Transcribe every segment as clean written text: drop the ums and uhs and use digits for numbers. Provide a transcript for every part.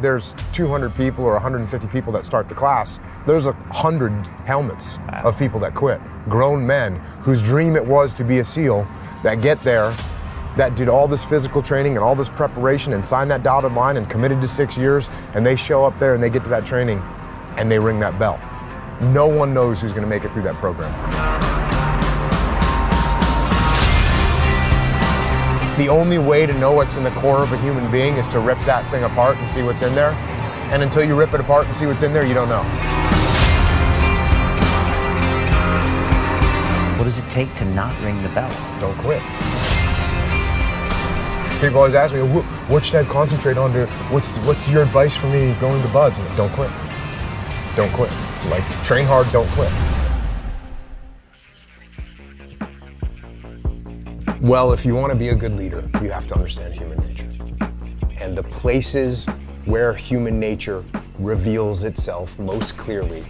there's 200 people or 150 people that start the class, there's 100 helmets of people that quit. Grown men whose dream it was to be a SEAL that get there, that did all this physical training and all this preparation and signed that dotted line and committed to 6 years, and they show up there and they get to that training and they ring that bell. No one knows who's gonna make it through that program. The only way to know what's in the core of a human being is to rip that thing apart and see what's in there. And until you rip it apart and see what's in there, you don't know. What does it take to not ring the bell? Don't quit. People always ask me, what should I concentrate on? What's your advice for me going to buds? And don't quit. Don't quit. Like, train hard, don't quit. Well, if you want to be a good leader, you have to understand human nature. And the places where human nature reveals itself most clearly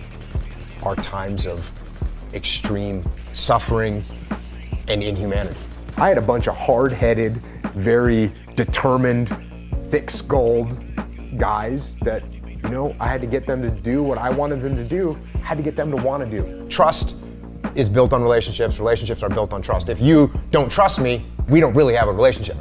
are times of extreme suffering and inhumanity. I had a bunch of hard-headed, very determined, thick-skulled guys that, you know, I had to get them to do what I wanted them to do. I had to get them to want to do. Trust is built on relationships. Relationships are built on trust. If you don't trust me, we don't really have a relationship.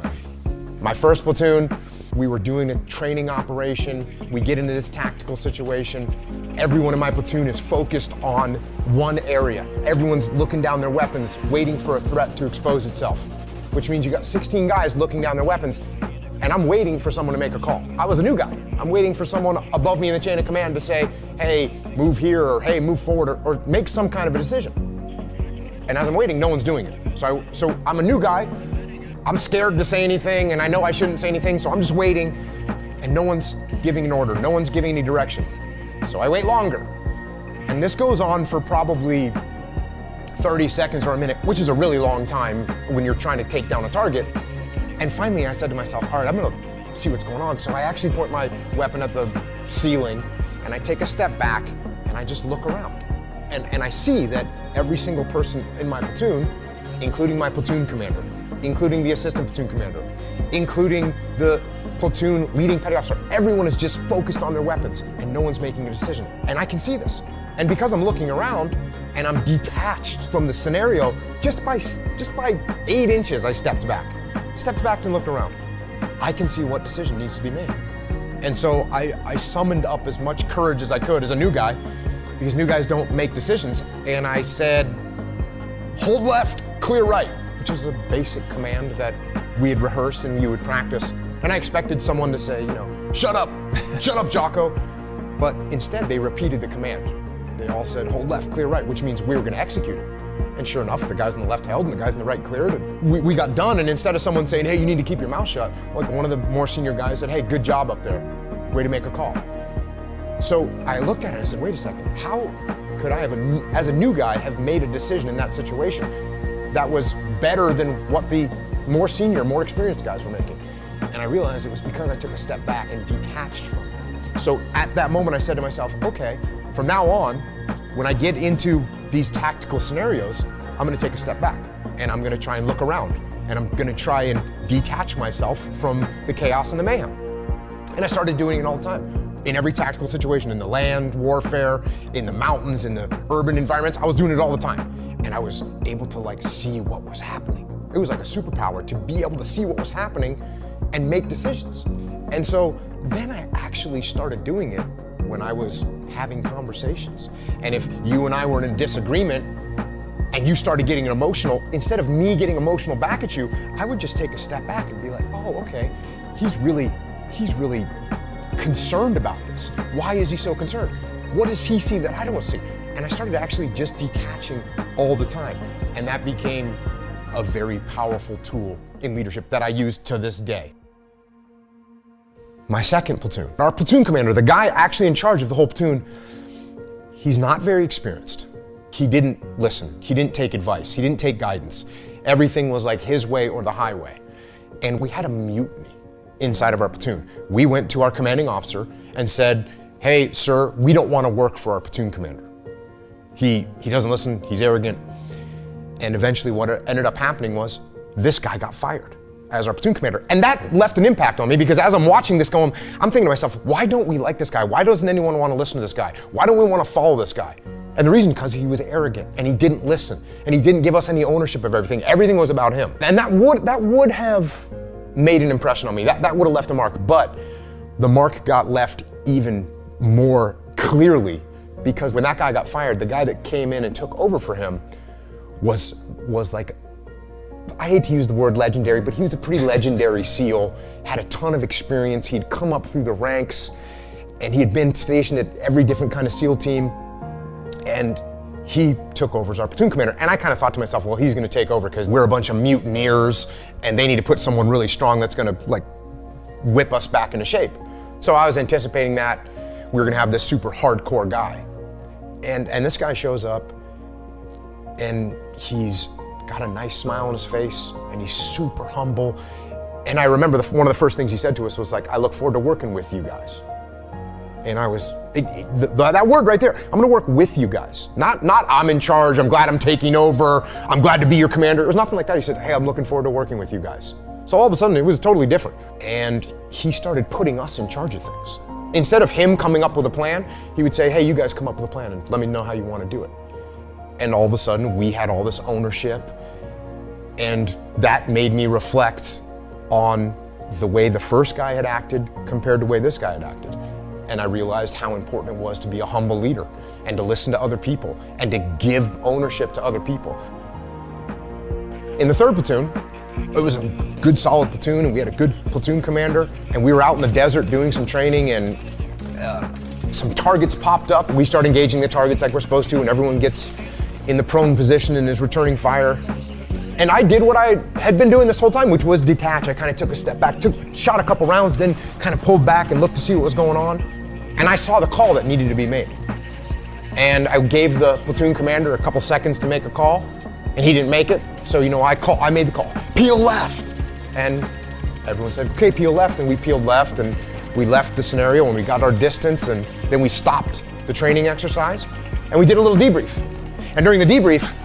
My first platoon, we were doing a training operation. We get into this tactical situation. Everyone in my platoon is focused on one area. Everyone's looking down their weapons, waiting for a threat to expose itself, which means you got 16 guys looking down their weapons, and I'm waiting for someone to make a call. I was a new guy. I'm waiting for someone above me in the chain of command to say, hey, move here, or hey, move forward, or make some kind of a decision. And as I'm waiting, no one's doing it. So I'm a new guy. I'm scared to say anything, and I know I shouldn't say anything, so I'm just waiting, and no one's giving an order. No one's giving any direction. So I wait longer. And this goes on for probably 30 seconds or a minute, which is a really long time when you're trying to take down a target. And finally, I said to myself, all right, I'm gonna see what's going on. So I actually point my weapon at the ceiling, and I take a step back, and I just look around. And I see that every single person in my platoon, including my platoon commander, including the assistant platoon commander, including the platoon leading petty officer, everyone is just focused on their weapons and no one's making a decision. And I can see this. And because I'm looking around and I'm detached from the scenario, just by 8 inches, I stepped back and looked around. I can see what decision needs to be made. And so I summoned up as much courage as I could as a new guy, because new guys don't make decisions. And I said, hold left, clear right, which is a basic command that we had rehearsed and you would practice. And I expected someone to say, you know, shut up, Jocko. But instead they repeated the command. They all said, hold left, clear right, which means we were gonna execute it. And sure enough, the guys on the left held and the guys on the right cleared, and we got done. And instead of someone saying, hey, you need to keep your mouth shut, like one of the more senior guys said, hey, good job up there, way to make a call. So I looked at it and I said, wait a second, how could I have, as a new guy, have made a decision in that situation that was better than what the more senior, more experienced guys were making? And I realized it was because I took a step back and detached from it. So at that moment I said to myself, okay, from now on, when I get into these tactical scenarios, I'm gonna take a step back and I'm gonna try and look around and I'm gonna try and detach myself from the chaos and the mayhem. And I started doing it all the time. In every tactical situation, in the land warfare, in the mountains, in the urban environments, I was doing it all the time. And I was able to see what was happening. It was like a superpower to be able to see what was happening and make decisions. And so then I actually started doing it when I was having conversations. And if you and I were in disagreement and you started getting emotional, instead of me getting emotional back at you, I would just take a step back and be like, oh, okay, he's really concerned about this. Why is he so concerned? What does he see that I don't see? And I started actually just detaching all the time. And that became a very powerful tool in leadership that I use to this day. My second platoon, our platoon commander, the guy actually in charge of the whole platoon, he's not very experienced. He didn't listen. He didn't take advice. He didn't take guidance. Everything was like his way or the highway. And we had a mutiny inside of our platoon. We went to our commanding officer and said, hey, sir, we don't want to work for our platoon commander. He doesn't listen, he's arrogant. And eventually what ended up happening was this guy got fired. as our platoon commander. And that left an impact on me because as I'm watching this going, I'm thinking to myself, why don't we like this guy? Why doesn't anyone want to listen to this guy? Why don't we want to follow this guy? And the reason, because he was arrogant and he didn't listen and he didn't give us any ownership of everything. Everything was about him. And that would have made an impression on me. That would have left a mark. But the mark got left even more clearly because when that guy got fired, the guy that came in and took over for him was like, I hate to use the word legendary, but he was a pretty legendary SEAL, had a ton of experience. He'd come up through the ranks and he had been stationed at every different kind of SEAL team. And he took over as our platoon commander. And I kind of thought to myself, well, he's going to take over because we're a bunch of mutineers and they need to put someone really strong that's going to like whip us back into shape. So I was anticipating that we were going to have this super hardcore guy. And this guy shows up and he's got a nice smile on his face and he's super humble. And I remember one of the first things he said to us was like, I look forward to working with you guys. And I was, that word right there, I'm gonna work with you guys. Not I'm in charge, I'm glad I'm taking over, I'm glad to be your commander. It was nothing like that. He said, hey, I'm looking forward to working with you guys. So all of a sudden it was totally different. And he started putting us in charge of things. Instead of him coming up with a plan, he would say, hey, you guys come up with a plan and let me know how you wanna do it. And all of a sudden we had all this ownership, and that made me reflect on the way the first guy had acted compared to the way this guy had acted. And I realized how important it was to be a humble leader and to listen to other people and to give ownership to other people. In the 3rd platoon, it was a good solid platoon and we had a good platoon commander, and we were out in the desert doing some training, and some targets popped up. We start engaging the targets like we're supposed to, and everyone gets in the prone position and is returning fire. And I did what I had been doing this whole time, which was detach. I kind of took a step back, shot a couple rounds, then kind of pulled back and looked to see what was going on. And I saw the call that needed to be made. And I gave the platoon commander a couple seconds to make a call, and he didn't make it. So, I made the call, peel left. And everyone said, okay, peel left. And we peeled left, and we left the scenario, and we got our distance, and then we stopped the training exercise, and we did a little debrief. And during the debrief,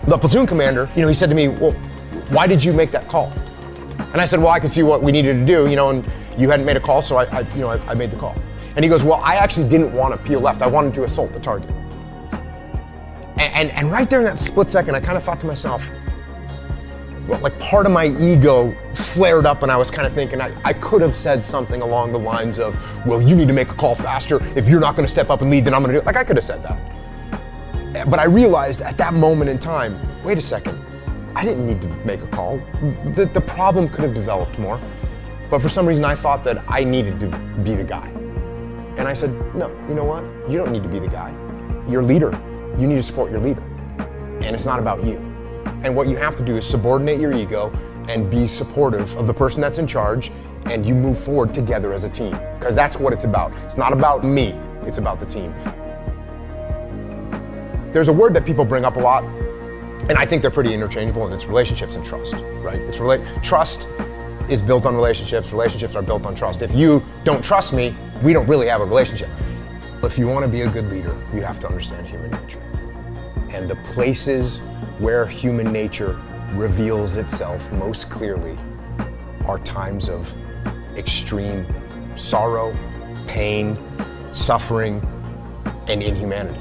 the platoon commander, he said to me, well, why did you make that call? And I said, well, I could see what we needed to do, and you hadn't made a call, so I made the call. And he goes, well, I actually didn't want to peel left. I wanted to assault the target. And right there in that split second, I kind of thought to myself, well, like part of my ego flared up, and I was kind of thinking I could have said something along the lines of, well, you need to make a call faster. If you're not going to step up and lead, then I'm going to do it. Like I could have said that. But I realized at that moment in time, wait a second, I didn't need to make a call. The problem could have developed more. But for some reason, I thought that I needed to be the guy. And I said, no, you know what? You don't need to be the guy. You're a leader. You need to support your leader. And it's not about you. And what you have to do is subordinate your ego and be supportive of the person that's in charge, and you move forward together as a team. Because that's what it's about. It's not about me, it's about the team. There's a word that people bring up a lot, and I think they're pretty interchangeable, and it's relationships and trust, right? Trust is built on relationships. Relationships are built on trust. If you don't trust me, we don't really have a relationship. If you want to be a good leader, you have to understand human nature. And the places where human nature reveals itself most clearly are times of extreme sorrow, pain, suffering, and inhumanity.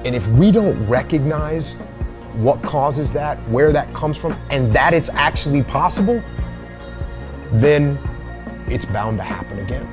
And if we don't recognize what causes that, where that comes from, and that it's actually possible, then it's bound to happen again.